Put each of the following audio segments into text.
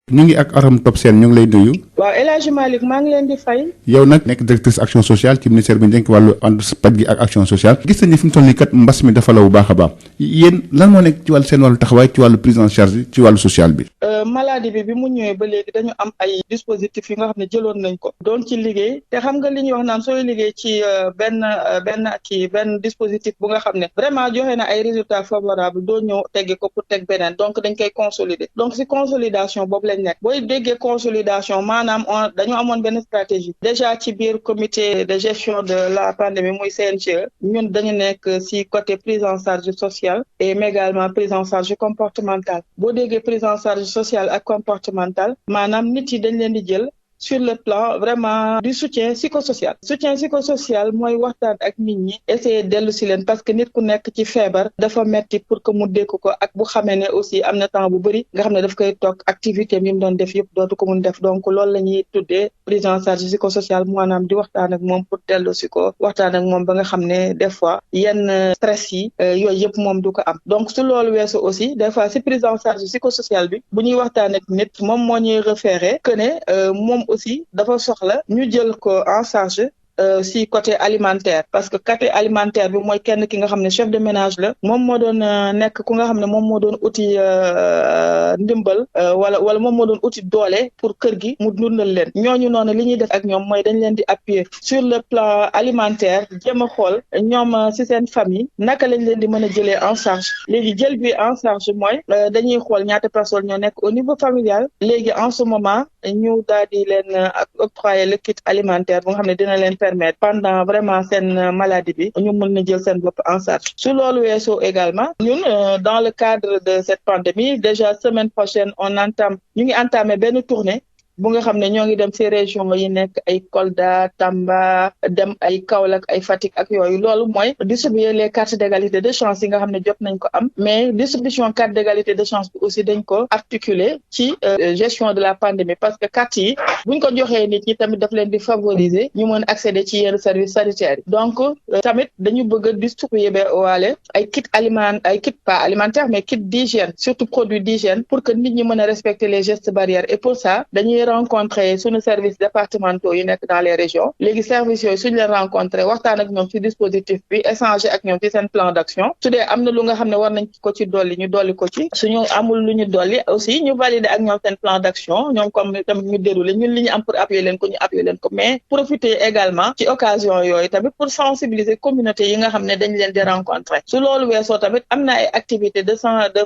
ñu ngi ak Aram Top Sène ñu ngi lay nuyu. waaw El Hadj Malick maa ngi leen di fay. yow nag nekk directrice action sociale ci ministère bi ñu dénk wàllu ànd paj gi ak action sociale gis nañu fi mu toll nii kat mbas mi dafa law bu baax a baax yéen lan moo nekk ci wàllu seen wàllu taxawaay ci wàllu prise en charge ci wàllu social bi. maladie bi mu ñëwee ba léegi dañu am ay dispositifs yi nga xam ne jëloon nañ ko doon ci liggéey te xam nga li ñuy wax naan sooy liggéey ci benn dispositif bu nga xam ne vraiment joxe na ay résultats favorables doo ñëw teggi ko pour teg beneen donc dañ koy consolider donc si consolidation boobu lañ nekk booy déggee consolidation maanaam dañu amoon benn stratégie déjà ci biir comité de gestion de la pandémie muy CNGE ñun dañu nekk si côté prise en charge sociale et mais également prise en charge comportementale boo déggee prise en charge sociale ak comportementale maanaam nit yi dañ leen di jël sur le plan vraiment du soutien psychosocial mooy waxtaan ak nit ñi essayer dellu si leen parce que nit ku nekk ci feebar dafa metti pour que mu dékk ko ak bu xamee ne aussi am na temps bu bëri nga xam ne daf koy toog activité mi mu doon def yëpp dootu ko mun def donc loolu la ñuy tuddee prise en charge psychosociale maanaam di waxtaan ak moom pour dellu si ko waxtaan ak moom ba nga xam ne des fois yenn stress yi yooyu yëpp moom du ko am donc su loolu weesu aussi des fois si prise en charge psychosociale bi bu ñuy waxtaan ak nit moom moo ñuy référé que ne moom aussi dafa soxla ñu jël ko en charge si côté alimentaire parce que côté alimentaire bi mooy kenn ki nga xam ne chef de ménage la moom moo doon nekk ku nga xam ne moom moo doon uti ndimbal wala moom moo doon uti doole pour kër gi mu dundal leen ñooñu noonu li ñuy def ak ñoom mooy dañ leen di appuyer sur le plan alimentaire jéem a xool ñoom si seen famille naka lañ leen di mën a jëlee en charge léegi jël bi en charge mooy dañuy xool ñaata personnes ñoo nekk au niveau familial léegi en ce moment ñu daal di leen octroyer le kit alimentaire bu nga xam ne dina leen permettre pendant vraiment seen maladie bi ñu mën na jël seen bopp en charge su loolu weesoo également ñun dans le cadre de cette pandémie déjà semaine prochaine ñu ngi entamé benn tournée bu nga xam ne ñoo ngi dem ci région yi nekk ay Kolda Tamba dem ay Kaolack ay Fatick ak yooyu loolu mooy distribuer les cartes d'égalité de chance yi nga xam ne jot nañ ko am mais distribution carte d'égalité de chance bi aussi dañ ko articuler ci gestion de la pandémie parce que carte yi buñ ko joxee nit ñi tamit daf leen di favoriser ñu mën accéder ci yenn services sanitaires yi donc tamit dañu bëgg a distribuer ba waale ay kit pas alimentaire mais kit d'hygiène surtout produits d'hygiène pour que nit ñi mën a respecter les gestes barrières et pour ça dañuy rencontrer suñu services départementaux yu nekk dans les régions léegi services yooyu suñu leen rencontrer waxtaan ak ñoom ci dispositif bi échanger ak ñoom ci seen plan d'action su dee am na lu nga xam ne war nañ ko ci dolli ñu dolli ko ci suñu amul lu ñu dolli aussi ñu valider ak ñoom seen plan d'action ñoom comme tamit ñu dérouler ñun li ñu am pour appuyer leen ko ñu appuyer leen ko mais profiter également ci occasion yooyu tamit pour sensibiliser communauté yi nga xam ne dañ leen di rencontrer su loolu weesoo tamit am na ay activités de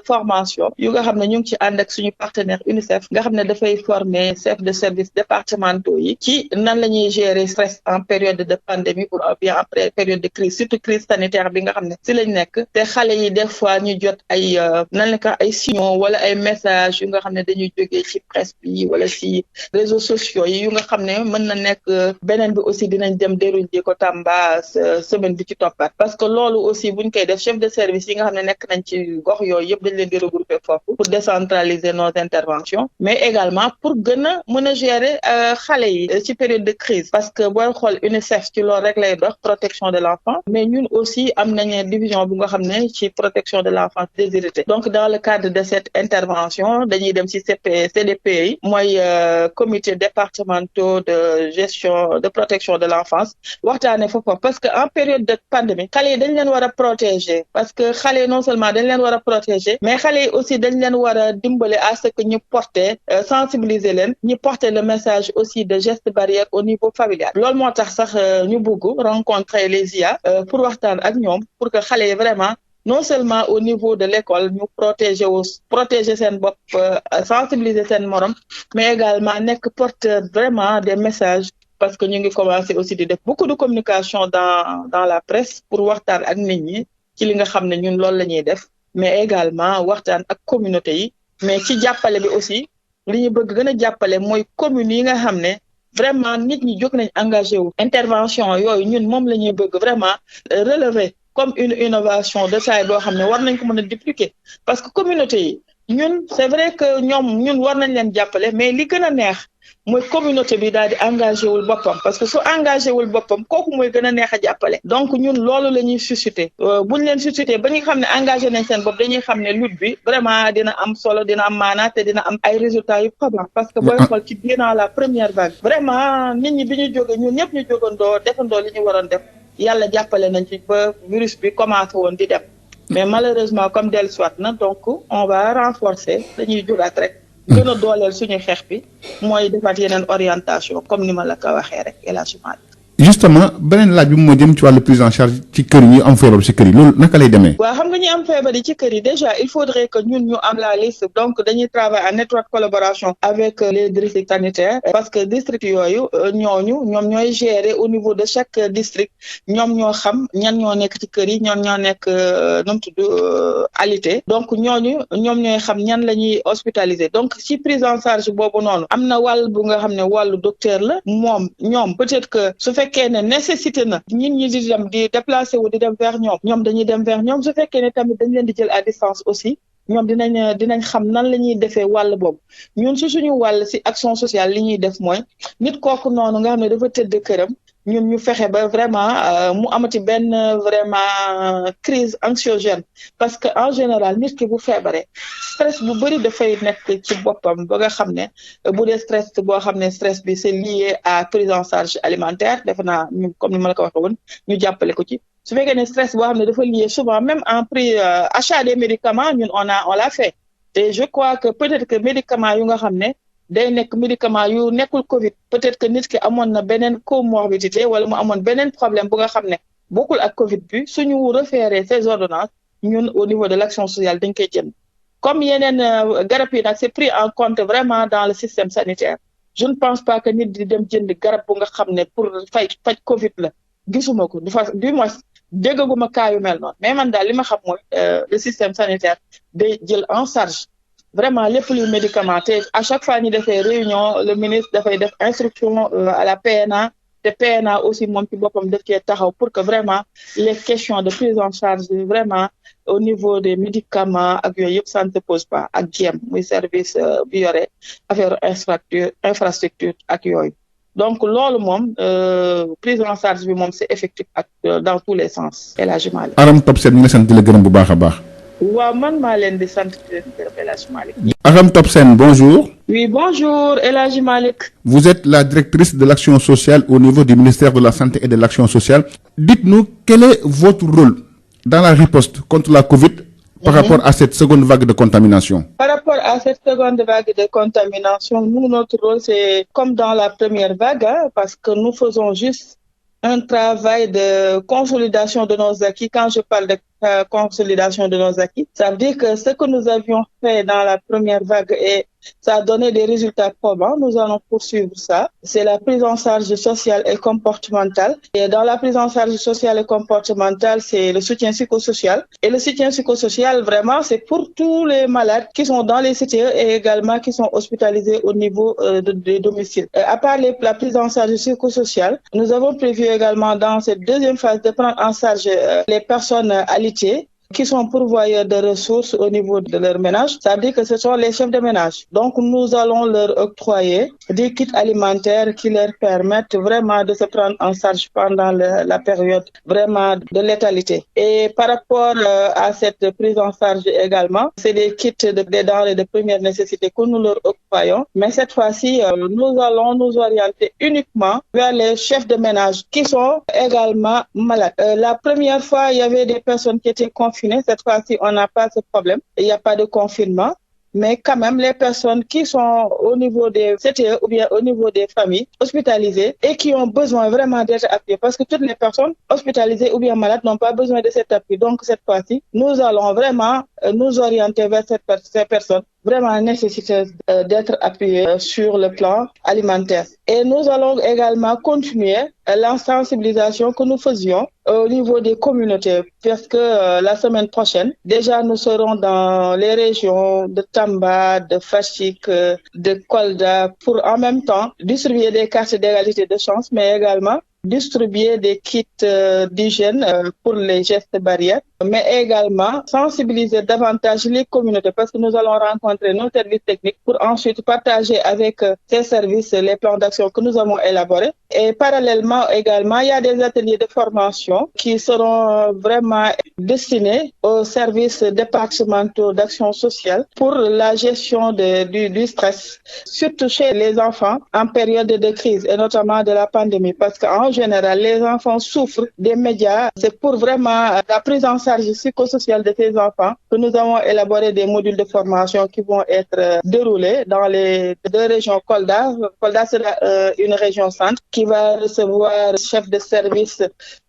formation yu nga xam ne ñu ngi ci ànd ak suñu partenaire UNICEF nga xam ne dafay former chef de service départementaux yi ci nan la ñuy gérer stress en période de pandémie ou bien après période de crise surtout crise sanitaire bi nga xam ne si lañ nekk te xale yi des fois ñu jot ay nan la ko ay signaux wala ay messages yu nga xam ne dañuy jógee ci presse bi wala ci réseaux sociaux yi yu nga xam ne mën na nekk beneen bi aussi dinañ dem dérouler ko Tamba semaine bi ci toppaat parce que loolu aussi buñ koy def chef de service yi nga xam ne nekk nañ ci gox yooyu yëpp dañ leen di regrouper foofu pour décentraliser nos interventions mais également pour gën a mën a gérer xale yi ci période de crise parce que booy xool UNICEF ci loolu rek lay dox protection de l'enfant mais ñun aussi am nañu division bu nga xam ne ci protection de l'enfance déshéritée donc dans le cadre de cette intervention dañuy dem ci CDP yi mooy comité départementaux de gestion de protection de l'enfance waxtaane foofu parce que en période de pandémie xale yi dañ leen war a protéger parce que xale yi non seulement dañ leen war a protéger mais xale yi aussi dañ leen war a dimbale à ce que ñu porter sensibiliser leen ñu porter le message aussi de gestes barrières au niveau familial loolu moo tax sax ñu bëgg rencontrer les IA pour waxtaan ak ñoom pour que xale yi vraiment non seulement au niveau de l'école ñu protéger seen bopp sensibiliser seen morom mais également nekk porteur vraiment des messages parce que ñu ngi commencer aussi di def beaucoup de communication dans la presse pour waxtaan ak nit ñi ci li nga xam ne ñun loolu la ñuy def mais également waxtaan ak communauté yi mais ci jàppale bi aussi li ñu bëgg gën a jàppale mooy communes yi nga xam ne vraiment nit ñi jóg nañ engagé wu intervention yooyu ñun moom la ñuy bëgg vraiment relever comme une innovation de taille boo xam ne war nañ ko mën a dupliquer parce que communauté yi ñun c'est vrai que ñun war nañ leen jàppale mais li gën a neex mooy communauté bi daal di engagé wul boppam parce que su engagé wul boppam kooku mooy gën a neex a jàppale donc ñun loolu la ñuy suscité buñ leen suscité ba ñu xam ne engagé nañ seen bopp dañuy xam ne lutte bi vraiment dina am solo dina am maanaa te dina am ay résultats yu probants parce que booy xool ci durant la première vague vraiment nit ñi bi ñu jóge ñun ñëpp ñu jógandoo defandoo li ñu waroon def yàlla jàppale nañ ci ba virus bi commencé woon di dem mais malheureusement comme dellusiwaat na donc on va renforcer dañuy jógaat rek gën a dooleel suñu xeex bi mooy defaat yeneen orientation comme ni ma la ko waxee rek élargissement. justement beneen laaj bi moo jëm ci wàllu prise en charge ci kër yi ñu am feebar ci kër yi loolu naka lay demee. waaw xam nga ñu am feebar yi ci kër yi déjà il faudrait que ñun ñu am la liste donc dañuy travailler en étroite collaboration avec les districts sanitaires parce que district yooyu ñoom ñooy gérer au niveau de chaque district ñoom ñoo xam ñan ñoo nekk ci kër yi ñoom ñoo nekk nu mu tudd alité donc ñoom ñooy xam ñan la ñuy hospitaliser donc ci prise en charge boobu noonu am na wàll bu nga xam ne wàllu docteur la ñoom peut-être que su fekkee ne nécessité na ñin ñi di dem di déplacer wu di dem vers ñoom dañuy dem vers ñoom su fekkee ne tamit dañ leen di jël à distance aussi ñoom dinañ xam nan la ñuy defee wàll boobu ñun suñu wàll ci action sociale li ñuy def mooy nit kooku noonu nga xam ne dafa tëdd këram ñun ñu fexe ba vraiment mu amati benn vraiment crise anxiogène parce que en général nit ki bu feebaree stress bu bëri dafay nekk ci boppam ba nga xam ne bu dee stress boo xam ne stress bi c'est lié à prise en charge alimentaire defe naa comme ni ma la ko waxee woon ñu jàppale ko ci su fekkee ne stress boo xam ne dafa lié souvent même en prix achat des médicaments ñun on l'a fait te je crois que peut-être que médicaments yu nga xam ne day nekk médicament yu nekkul Covid peut-être que nit ki amoon na beneen comorbidité wala mu amoon beneen problème bu nga xam ne bokkul ak Covid bi suñu référé ces ordonnances ñun au niveau de l'action sociale dañ koy jënd comme yeneen garab yi nag c'est pris en compte vraiment dans le système sanitaire je ne pense pas que nit di dem jënd garab bu nga xam ne pour faj Covid la gisuma ko du moins déggaguma cas yu mel noonu mais man daal li ma xam mooy le système sanitaire day jël en charge vraiment lépp luy médicament te à chaque fois ñu defee réunion le ministre dafay def instruction à la PNA te PNA aussi moom ci boppam daf cee taxaw pour que vraiment les questions de prise en charge vraiment au niveau des médicaments ak yooyu yëpp ça ne se pose pas ak JEM muy service bi yore affaire infrastructure ak yooyu donc loolu moom prise en charge bi moom c'est effectif ak dans tous les sens élargissement la. Aram Top Sène ñu ngi sant di la gërëm bu baax a baax. waaw man maa leen di sant di leen gërëm El Hadj Malick. Aram Top Sène, bonjour. Oui, bonjour El Hadj Malick. Vous êtes la directrice de l'action sociale au niveau du ministère de la Santé et de l'Action sociale. Dites-nous quel est votre rôle dans la riposte contre la Covid par rapport à cette seconde vague de contamination. Par rapport à cette seconde vague de contamination, nous, notre rôle, c'est comme dans la première vague, parce que nous faisons juste un travail de consolidation de nos acquis. Quand je parle de consolidation de nos acquis, ça veut dire que ce que nous avions fait dans la première vague et ça a donné des résultats probants. Nous allons poursuivre ça. C'est la prise en charge sociale et comportementale. Et dans la prise en charge sociale et comportementale, c'est le soutien psychosocial. Et le soutien psychosocial, vraiment, c'est pour tous les malades qui sont dans les CTE et également qui sont hospitalisés au niveau des domiciles. À part la prise en charge psychosociale, nous avons prévu également dans cette deuxième phase de prendre en charge les personnes alitées qui sont pourvoyeurs de ressources au niveau de leur ménage. Ça veut dire que ce sont les chefs de ménage. Donc, nous allons leur octroyer des kits alimentaires qui leur permettent vraiment de se prendre en charge pendant la période vraiment de létalité. Et par rapport à cette prise en charge également, c'est des kits des denrées de première nécessité que nous leur octroyons. Mais cette fois-ci, nous allons nous orienter uniquement vers les chefs de ménage qui sont également malades. La première fois, il y avait des personnes qui étaient confinées. Cette fois-ci, on n'a pas ce problème. Il n'y a pas de confinement. Mais quand même, les personnes qui sont au niveau des CTE ou bien au niveau des familles hospitalisées et qui ont besoin vraiment d'être appuyées, parce que toutes les personnes hospitalisées ou bien malades n'ont pas besoin de cet appui. Donc, cette fois-ci, nous allons vraiment nous orienter vers ces personnes vraiment nécessiteuses d'être appuyées sur le plan alimentaire. Et nous allons également continuer la sensibilisation que nous faisions au niveau des communautés, parce que la semaine prochaine, déjà nous serons dans les régions de Tamba, de Fashik, de Kolda, pour en même temps distribuer des cartes d'égalité de chance, mais également distribuer des kits d'hygiène pour les gestes barrières. mais également sensibiliser davantage les communautés parce que nous allons rencontrer nos services techniques pour ensuite partager avec ces services les plans d'action que nous avons élaborés. Et parallèlement également, il y a des ateliers de formation qui seront vraiment destinés aux services départementaux d'action sociale pour la gestion du stress, surtout chez les enfants en période de crise et notamment de la pandémie parce qu'en général, les enfants souffrent des médias. C'est pour vraiment la prise en charge psychosociale de ces enfants que nous avons élaboré des modules de formation qui vont être déroulés dans les 2 régions Kolda. Kolda sera une région centre qui va recevoir chefs de service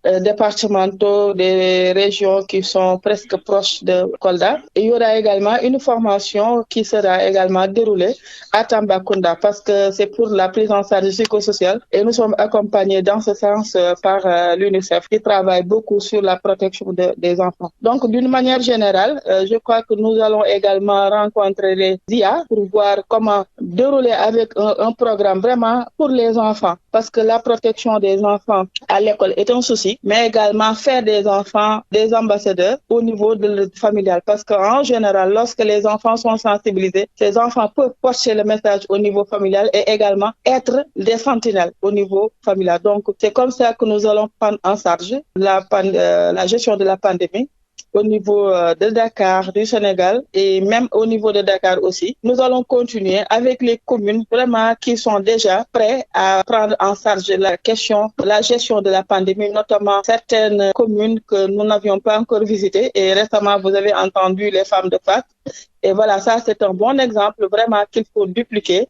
départementaux des régions qui sont presque proches de Kolda. Il y aura également une formation qui sera également déroulée à Tambacounda parce que c'est pour la prise en charge psychosociale et nous sommes accompagnés dans ce sens par l'UNICEF qui travaille beaucoup sur la protection des enfants. Donc d'une manière générale, je crois que nous allons également rencontrer les IA pour voir comment dérouler avec un programme vraiment pour les enfants parce que la protection des enfants à l'école est un souci, mais également faire des enfants des ambassadeurs au niveau familial parce qu'en général, lorsque les enfants sont sensibilisés, ces enfants peuvent porter le message au niveau familial et également être des sentinelles au niveau familial. Donc, c'est comme ça que nous allons prendre en charge la gestion de la pandémie au niveau de Dakar, du Sénégal et même au niveau de Dakar aussi. Nous allons continuer avec les communes vraiment qui sont déjà prêtes à prendre en charge la question de la gestion de la pandémie, notamment certaines communes que nous n'avions pas encore visitées et récemment vous avez entendu les femmes de Fass. Et voilà, ça c'est un bon exemple vraiment qu'il faut dupliquer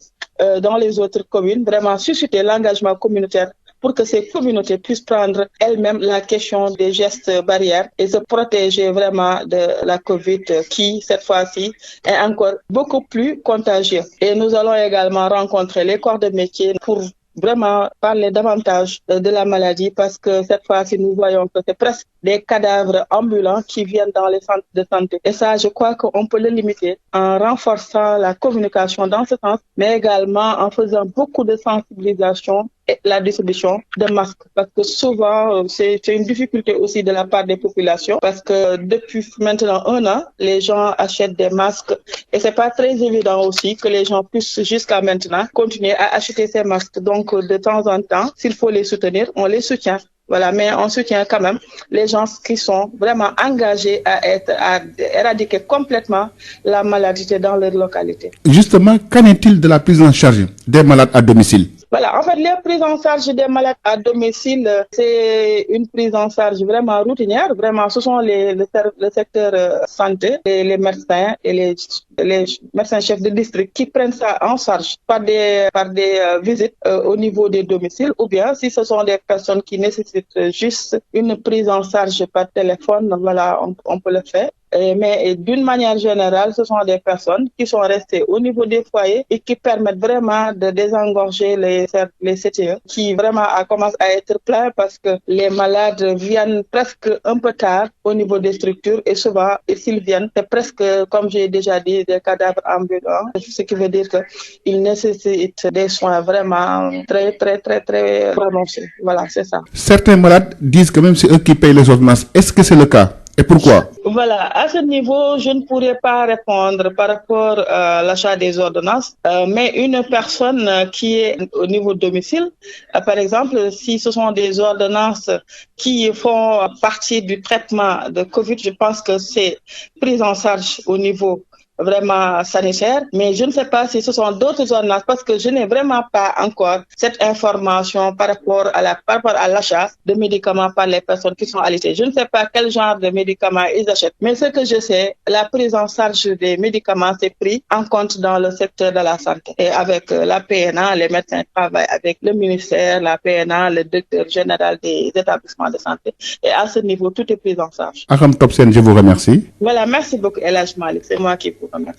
dans les autres communes, vraiment susciter l'engagement communautaire pour que ces communautés puissent prendre elles-mêmes la question des gestes barrières et se protéger vraiment de la Covid qui, cette fois-ci, est encore beaucoup plus contagieuse. Et nous allons également rencontrer les corps de métier pour vraiment parler davantage de la maladie parce que cette fois-ci, nous voyons que c'est presque des cadavres ambulants qui viennent dans les centres de santé. Et ça, je crois qu'on peut le limiter en renforçant la communication dans ce sens, mais également en faisant beaucoup de sensibilisation et la distribution de masques. Parce que souvent, c'est une difficulté aussi de la part des populations parce que depuis maintenant 1 an, les gens achètent des masques et c'est pas très évident aussi que les gens puissent jusqu'à maintenant continuer à acheter ces masques. Donc, de temps en temps, s'il faut les soutenir, on les soutient. Voilà, mais on soutient quand même les gens qui sont vraiment engagés à éradiquer complètement la maladie dans leur localité. Justement, qu'en est-il de la prise en charge des malades à domicile? Voilà, en fait, la prise en charge des malades à domicile, c'est une prise en charge vraiment routinière. Vraiment, ce sont le secteur santé, les médecins et les médecins chefs de district qui prennent ça en charge par des visites au niveau des domiciles ou bien si ce sont des personnes qui nécessitent juste une prise en charge par téléphone, voilà, on peut le faire. Mais d'une manière générale, ce sont des personnes qui sont restées au niveau des foyers et qui permettent vraiment de désengorger les CTE qui vraiment commencent à être pleins parce que les malades viennent presque un peu tard au niveau des structures et souvent, s'ils viennent, c'est presque, comme j'ai déjà dit, des cadavres ambulants, ce qui veut dire qu'ils nécessitent des soins vraiment très, très, très, très prononcés. Voilà, c'est ça. Certains malades disent que même c'est eux qui payent les ordonnances. Est-ce que c'est le cas? Et pourquoi? Voilà, à ce niveau, je ne pourrais pas répondre par rapport à l'achat des ordonnances, mais une personne qui est au niveau domicile, par exemple, si ce sont des ordonnances qui font partie du traitement de Covid, je pense que c'est pris en charge au niveau vraiment sanitaire, mais je ne sais pas si ce sont d'autres ordonnances parce que je n'ai vraiment pas encore cette information par rapport à l'achat de médicaments par les personnes qui sont alitées. Je ne sais pas quel genre de médicaments ils achètent, mais ce que je sais, la prise en charge des médicaments c'est pris en compte dans le secteur de la santé. Et avec la PNA, les médecins travaillent avec le ministère, la PNA, le directeur général des établissements de santé. Et à ce niveau, tout est pris en charge. Aram Topsen, je vous remercie. Voilà, merci beaucoup El Hadj Malick, c'est moi qui vous remercie.